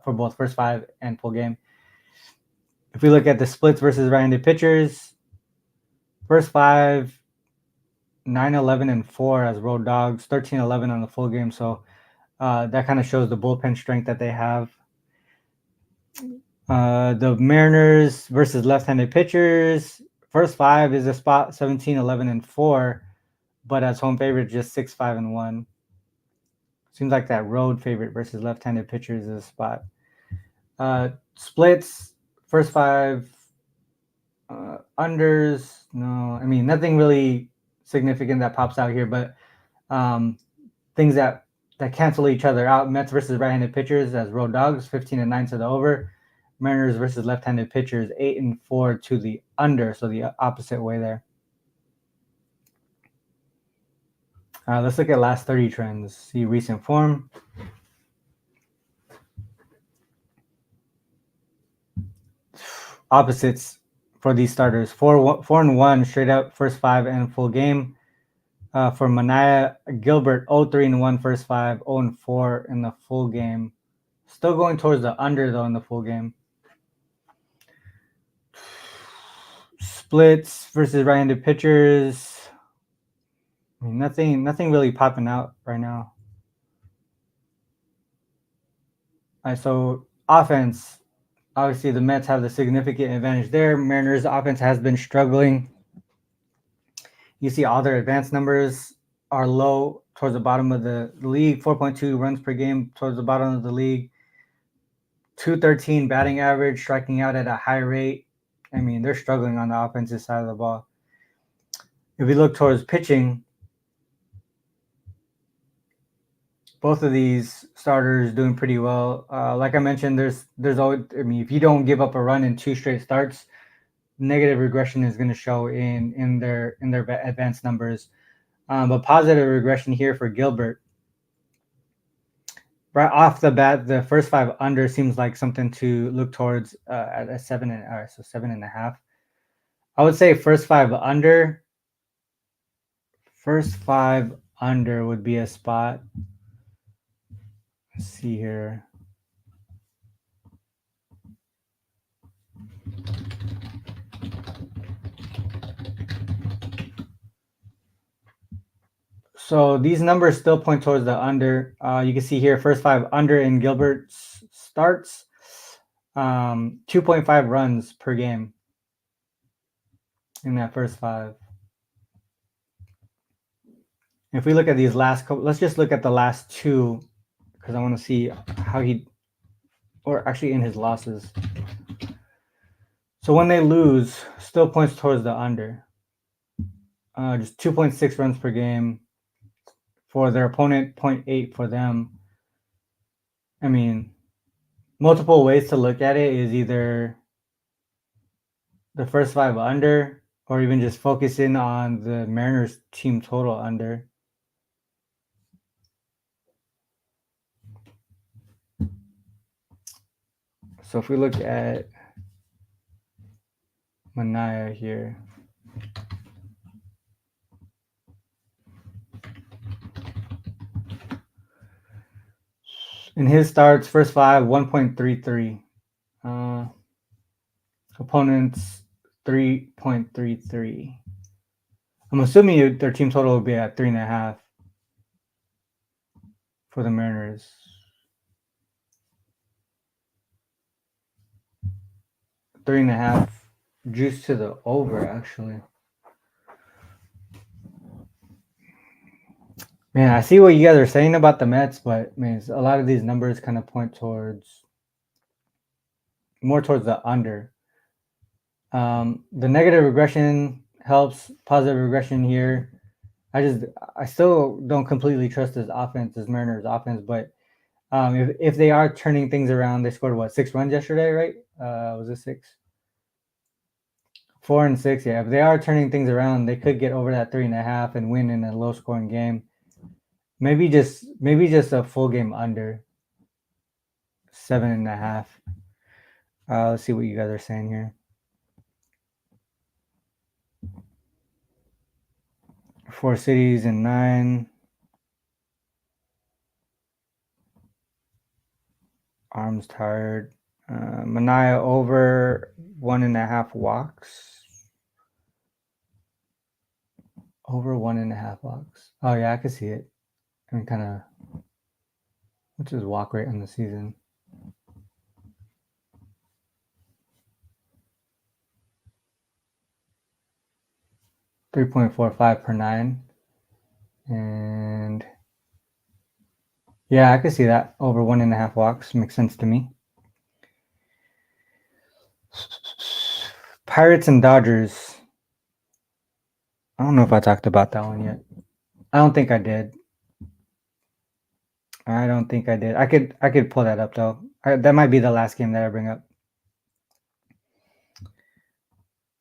for both first 5 and full game. If we look at the splits versus right-handed pitchers, first 5, 9-11-4 as road dogs, 13-11 on the full game. So that kind of shows the bullpen strength that they have. The Mariners versus left-handed pitchers, first 5 is a spot 17-11-4, but as home favorite, just 6-5-1. Seems like that road favorite versus left-handed pitchers is a spot. Splits, first 5 unders. No, I mean nothing really significant that pops out here, but things that cancel each other out. Mets versus right-handed pitchers as road dogs, 15-9 to the over. Mariners versus left-handed pitchers, 8-4 to the under, so the opposite way there. Let's look at last 30 trends, see recent form. Opposites for these starters, 4-1 straight up first 5 and full game. For Mania, Gilbert, 0-3-1 first 5, 0-4 in the full game. Still going towards the under though in the full game. Splits versus right-handed pitchers. I mean, nothing really popping out right now. All right, so offense. Obviously, the Mets have the significant advantage there. Mariners' offense has been struggling. You see all their advanced numbers are low towards the bottom of the league. 4.2 runs per game towards the bottom of the league. 213 batting average, striking out at a high rate. I mean, they're struggling on the offensive side of the ball. If we look towards pitching, both of these starters doing pretty well. Like I mentioned, there's always. I mean, if you don't give up a run in 2 straight starts, negative regression is going to show in their advanced numbers. But positive regression here for Gilbert. Right off the bat, the first 5 under seems like something to look towards at a 7.5. I would say first 5 under. First 5 under would be a spot. Let's see here. So these numbers still point towards the under. You can see here, first 5 under in Gilbert's starts, 2.5 runs per game in that first 5. If we look at these last couple, let's just look at the last 2 because I want to see how he, or actually in his losses. So when they lose, still points towards the under. Just 2.6 runs per game for their opponent, 0.8 for them. I mean, multiple ways to look at it is either the first 5 under, or even just focusing on the Mariners team total under. So if we look at Manaea here, in his starts, first 5, 1.33. Opponents, 3.33. I'm assuming their team total will be at 3.5 for the Mariners. 3.5 juice to the over, actually. Man, I see what you guys are saying about the Mets, but man, a lot of these numbers kind of point more towards the under. The negative regression helps, positive regression here. I still don't completely trust this Mariners offense, but if they are turning things around, they scored 6 runs yesterday, right? Was it 6? 4 and 6, yeah. If they are turning things around, they could get over that 3.5 and win in a low scoring game. Maybe just a full game under 7.5. Let's see what you guys are saying here. 4 cities and 9. Arms tired. Manaea over 1.5 walks. Over 1.5 walks. Oh yeah, I can see it. I mean, kind of. What's his walk rate on the season? .45 per 9. And yeah, I can see that. Over 1.5 walks makes sense to me. Pirates and Dodgers. I don't know if I talked about that one yet. I don't think I did. I could pull that up though. That might be the last game that I bring up.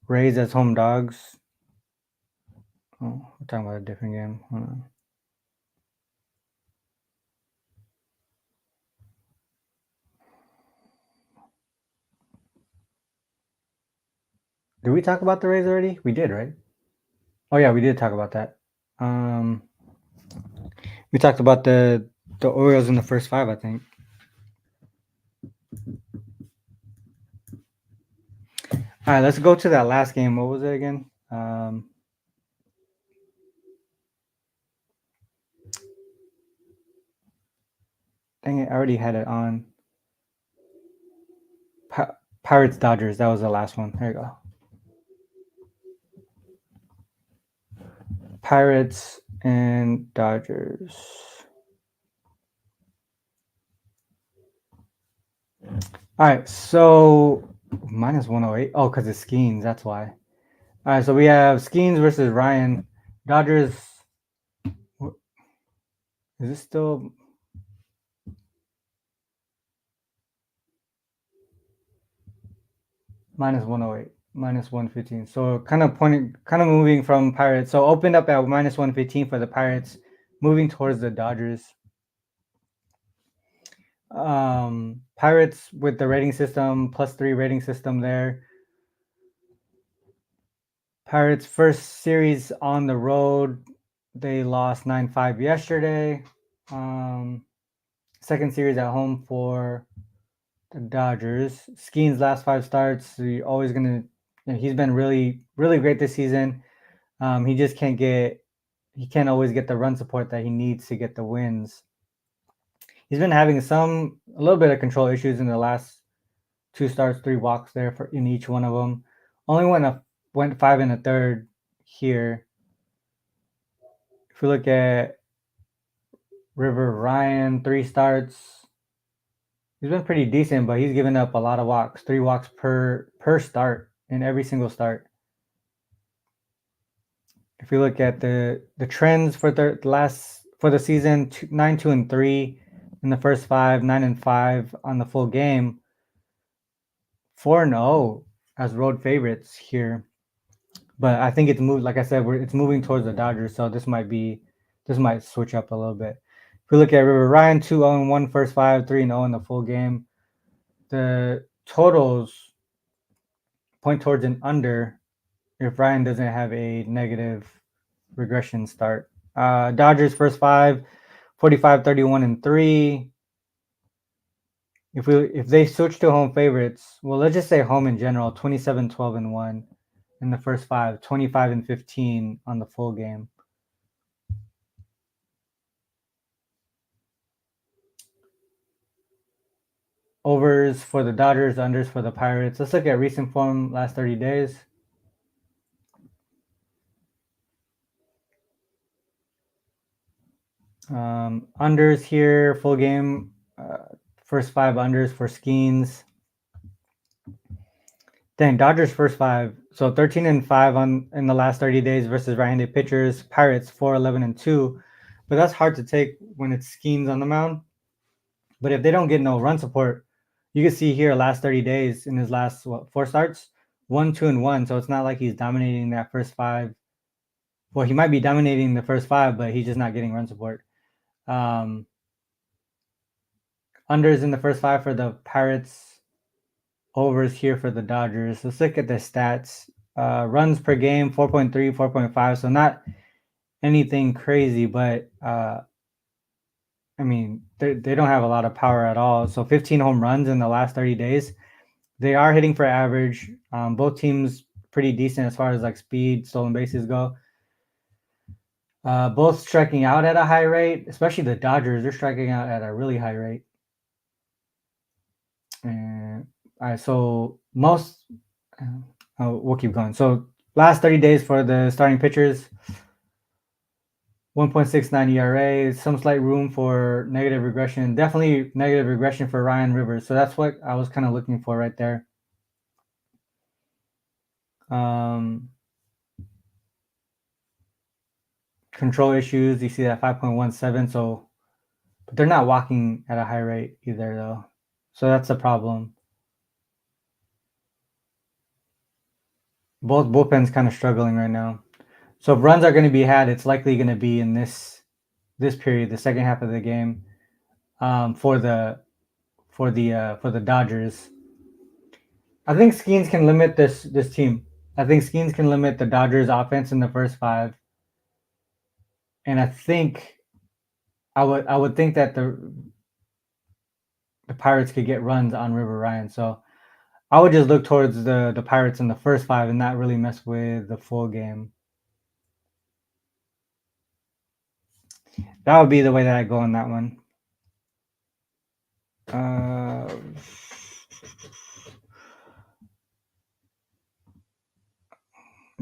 Rays as home dogs. Oh, we're talking about a different game. Hold on. Did we talk about the Rays already? We did, right? Oh yeah, we did talk about that. We talked about the Orioles in the first 5, I think. All right, let's go to that last game. What was it again? Dang it, I already had it on. Pirates Dodgers. That was the last one. There you go. Pirates and Dodgers. All right, so Minus 108. Oh, because it's Skeens. That's why. All right, so we have Skeens versus Ryan. Dodgers. Is this still minus 108? Minus 115. So kind of moving from Pirates. So opened up at minus 115 for the Pirates, moving towards the Dodgers. Pirates with the rating system, +3 rating system there. Pirates first series on the road, they lost 9-5 yesterday. Second series at home for the Dodgers. Skeen's last 5 starts, always gonna. He's been really, really great this season. He just he can't always get the run support that he needs to get the wins. He's been having a little bit of control issues in the last 2 starts, 3 walks there in each one of them. Only went 5 and a third here. If we look at River Ryan, 3 starts. He's been pretty decent, but he's given up a lot of walks, 3 walks per start in every single start. If we look at the trends for the season, 9-2-3 in the first 5, 9-5 on the full game, 4-0 as road favorites here. But I think it's moved. Like I said, it's moving towards the Dodgers, so this might switch up a little bit. If we look at River Ryan, 2-0-1 first 5, 3-0 in the full game. The totals point towards an under if Ryan doesn't have a negative regression start. Dodgers first 5, 45, 31, and 3. If they switch to home favorites, well, let's just say home in general, 27, 12, and 1 in the first 5, 25 and 15 on the full game. Overs for the Dodgers, unders for the Pirates. Let's look at recent form last 30 days. Unders here, full game, first 5 unders for Skeens. Dang, Dodgers first 5. So 13-5 in the last 30 days versus right-handed pitchers. Pirates 4-11-2. But that's hard to take when it's Skeens on the mound. But if they don't get no run support, you can see here last 30 days in his last 4 starts, 1-2-1. So it's not like he's dominating that first 5. Well, he might be dominating the first 5, but he's just not getting run support. Unders in the first 5 for the Pirates, overs here for the Dodgers. Let's look at the stats. Runs per game, 4.3, 4.5. So not anything crazy, but I mean, they don't have a lot of power at all. So 15 home runs in the last 30 days. They are hitting for average. Both teams pretty decent as far as like speed, stolen bases go. Both striking out at a high rate, especially the Dodgers. They're striking out at a really high rate. And all right, so we'll keep going. So last 30 days for the starting pitchers, 1.69 ERA, some slight room for negative regression. Definitely negative regression for Ryan Rivers. So that's what I was kind of looking for right there. Control issues, you see that 5.17. So, but they're not walking at a high rate either, though. So that's a problem. Both bullpens kind of struggling right now. So if runs are going to be had, it's likely going to be in this period, the second half of the game, for the Dodgers. I think Skeens can limit this team. I think Skeens can limit the Dodgers offense in the first 5. And I think I would think that the Pirates could get runs on River Ryan. So I would just look towards the Pirates in the first 5 and not really mess with the full game. That would be the way that I go on that one.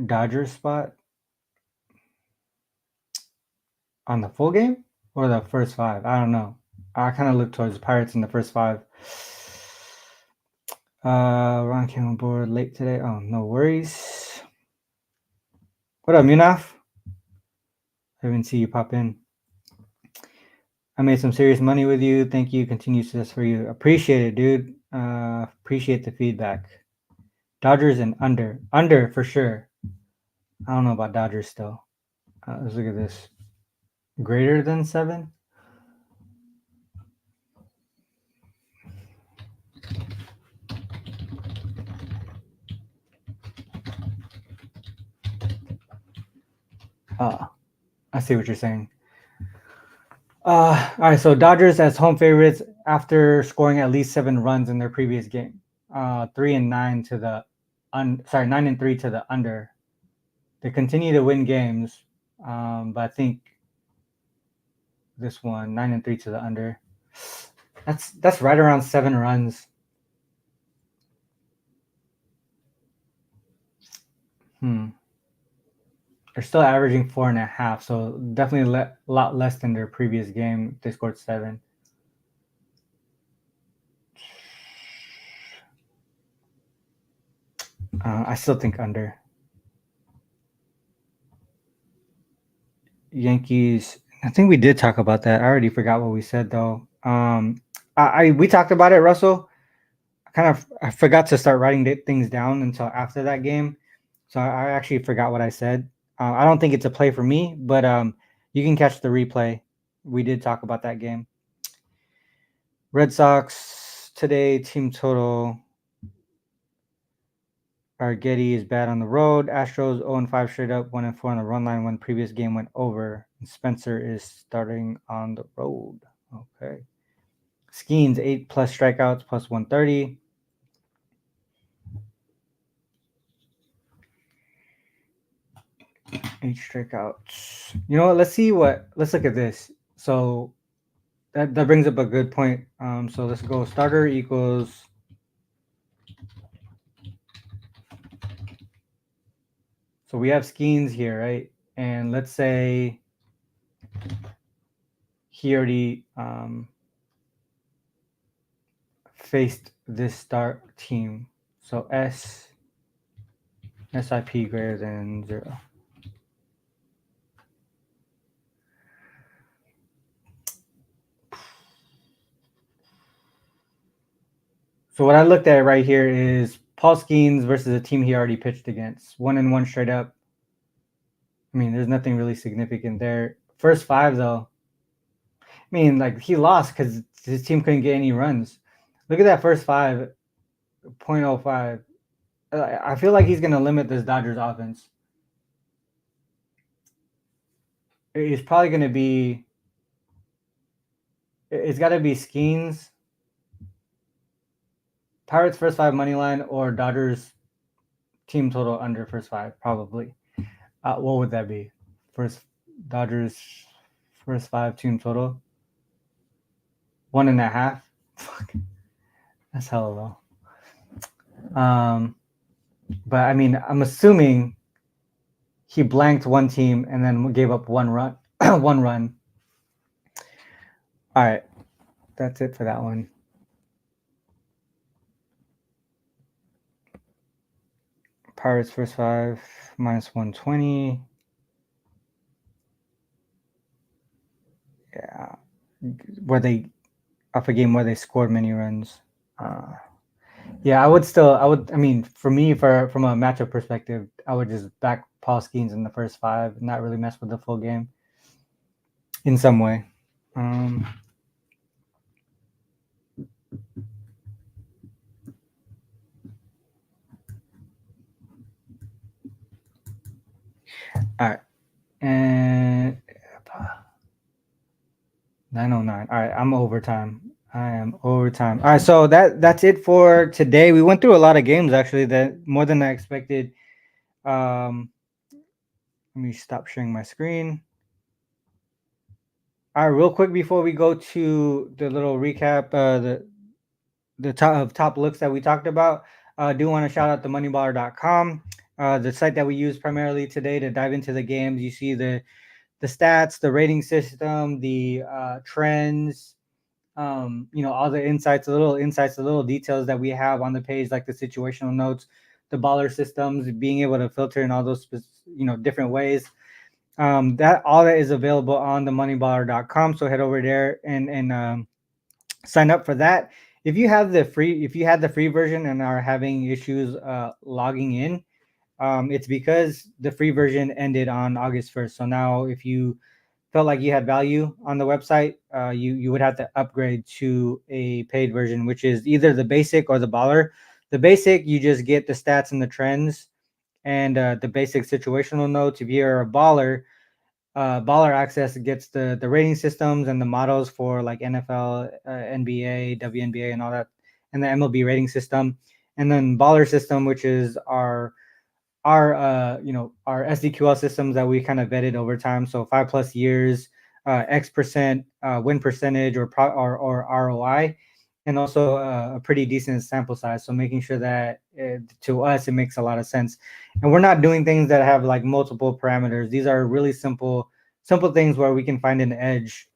Dodgers spot on the full game or the first 5? I don't know. I kind of look towards the Pirates in the first 5. Ron came on board late today. Oh, no worries. What up, Munaf? I didn't see you pop in. I made some serious money with you. Thank you. Continue success for you. Appreciate it, dude. Appreciate the feedback. Dodgers and under. Under for sure. I don't know about Dodgers still. Let's look at this. Greater than 7? I see what you're saying. All right, so Dodgers as home favorites after scoring at least 7 runs in their previous game. 3-9 to the 9-3 to the under. They continue to win games, but I think this one 9-3 to the under. That's right around 7 runs. They're still averaging 4.5, so definitely a lot less than their previous game. They scored 7. I still think under. Yankees. I think we did talk about that. I already forgot what we said though. We talked about it, Russell. I forgot to start writing things down until after that game, so I actually forgot what I said. I don't think it's a play for me, but you can catch the replay. We did talk about that game. Red Sox today team total. Getty is bad on the road. Astros 0-5 straight up, 1-4 on the run line when previous game went over. And Spencer is starting on the road. Okay. Skeens 8+ strikeouts plus 130. Eight strikeouts. You know what? Let's look at this. So that brings up a good point. So let's go starter equals. So we have Skeens here, right? And let's say he already faced this start team. So SIP greater than 0. So what I looked at right here is Paul Skeens versus a team he already pitched against. 1-1 straight up. I mean, there's nothing really significant there. First 5 though. I mean, like he lost because his team couldn't get any runs. Look at that first 5, 0.05. I feel like he's gonna limit this Dodgers offense. It's probably gonna be. It's got to be Skeens, Pirates first 5 money line, or Dodgers team total under first 5 probably. What would that be? Dodgers first 5 team total. 1.5. Fuck, that's hella low. But I mean, I'm assuming he blanked one team and then gave up 1 run. 1 run. All right, that's it for that one. Pirates first 5 minus 120. Yeah, off a game where they scored many runs. Yeah, I mean, for me, from a matchup perspective, I would just back Paul Skeens in the first 5, not really mess with the full game in some way. All right, and 9:09. All right, I'm overtime. I am overtime. All right, so that's it for today. We went through a lot of games actually, that more than I expected. Let me stop sharing my screen. All right, real quick before we go to the little recap, the top looks that we talked about. I do want to shout out the moneyballer.com, the site that we use primarily today to dive into the games. You see the stats, the rating system, the trends, all the insights, the little details that we have on the page, like the situational notes, the baller systems, being able to filter in all those, different ways. That all that is available on themoneyballer.com. So head over there and sign up for that. If you had the free version and are having issues logging in, it's because the free version ended on August 1st. So now, if you felt like you had value on the website, you would have to upgrade to a paid version, which is either the basic or the baller. The basic, you just get the stats and the trends and the basic situational notes. If you're a baller access gets the rating systems and the models for like NFL, NBA, WNBA, and all that, and the MLB rating system, and then baller system, which is our SDQL systems that we kind of vetted over time. So 5+ years, X% win percentage or ROI, and also a pretty decent sample size. So making sure that to us it makes a lot of sense, and we're not doing things that have like multiple parameters. These are really simple things where we can find an edge.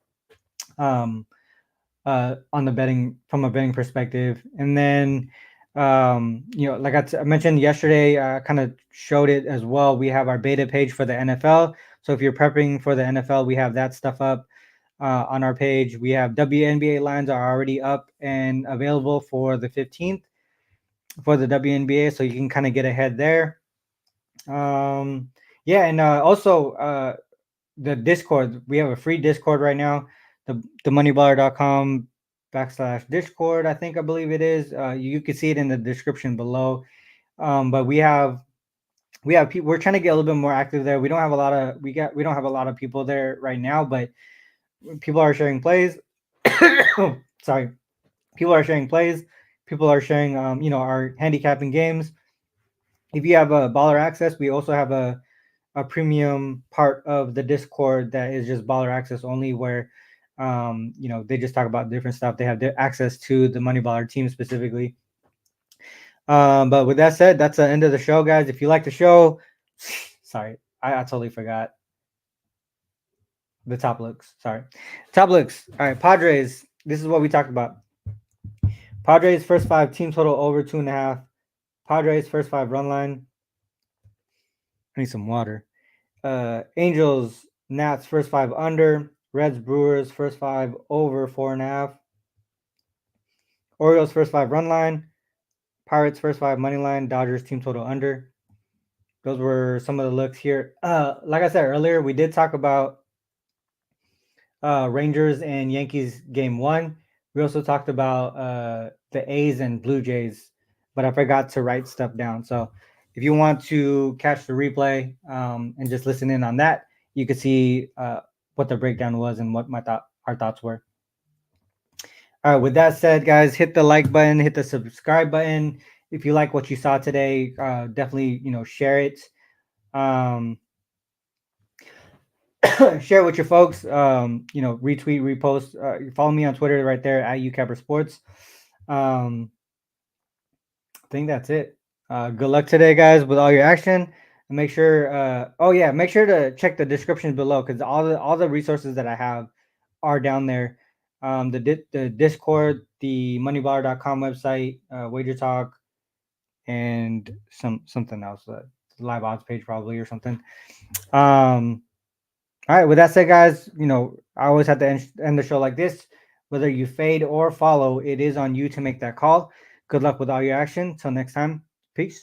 Um, on the betting from a betting perspective. And then, like I mentioned yesterday, kind of showed it as well. We have our beta page for the NFL. So if you're prepping for the NFL, we have that stuff up on our page. We have WNBA lines are already up and available for the 15th for the WNBA. So you can kind of get ahead there. Yeah. And also, the Discord. We have a free Discord right now. The moneyballer.com/Discord. I believe it is. You can see it in the description below. But we have people. We're trying to get a little bit more active there. We don't have a lot of we don't have a lot of people there right now, but people are sharing plays. Sorry, people are sharing plays. People are sharing our handicapping games. If you have a baller access, we also have a premium part of the Discord that is just baller access only, where they just talk about different stuff. They have access to the Money Baller team specifically. But with that said, that's the end of the show, guys. If you like the show, sorry, I totally forgot the top looks. Sorry, top looks. All right, Padres. This is what we talked about. Padres first five team total over 2.5. Padres first five run line. I need some water. Angels, Nats first five under. Reds, Brewers first five over 4.5. Orioles first five run line. Pirates first five money line. Dodgers team total under. Those were some of the looks here. Like I said earlier, we did talk about Rangers and Yankees game 1. We also talked about the A's and Blue Jays, but I forgot to write stuff down. So if you want to catch the replay and just listen in on that, you could see what the breakdown was and what our thoughts were. All right, with that said, guys, hit the like button, hit the subscribe button. If you like what you saw today, definitely, share it. Share it with your folks. Retweet, repost. Follow me on Twitter right there at Youcapper Sports. I think that's it. Good luck today, guys, with all your action. And make sure. Make sure to check the description below, because all the resources that I have are down there. The Discord, the moneyballer.com website, Wagertalk, and something else, live odds page probably or something. All right, with that said, guys, I always have to end the show like this. Whether you fade or follow, it is on you to make that call. Good luck with all your action. Till next time, peace.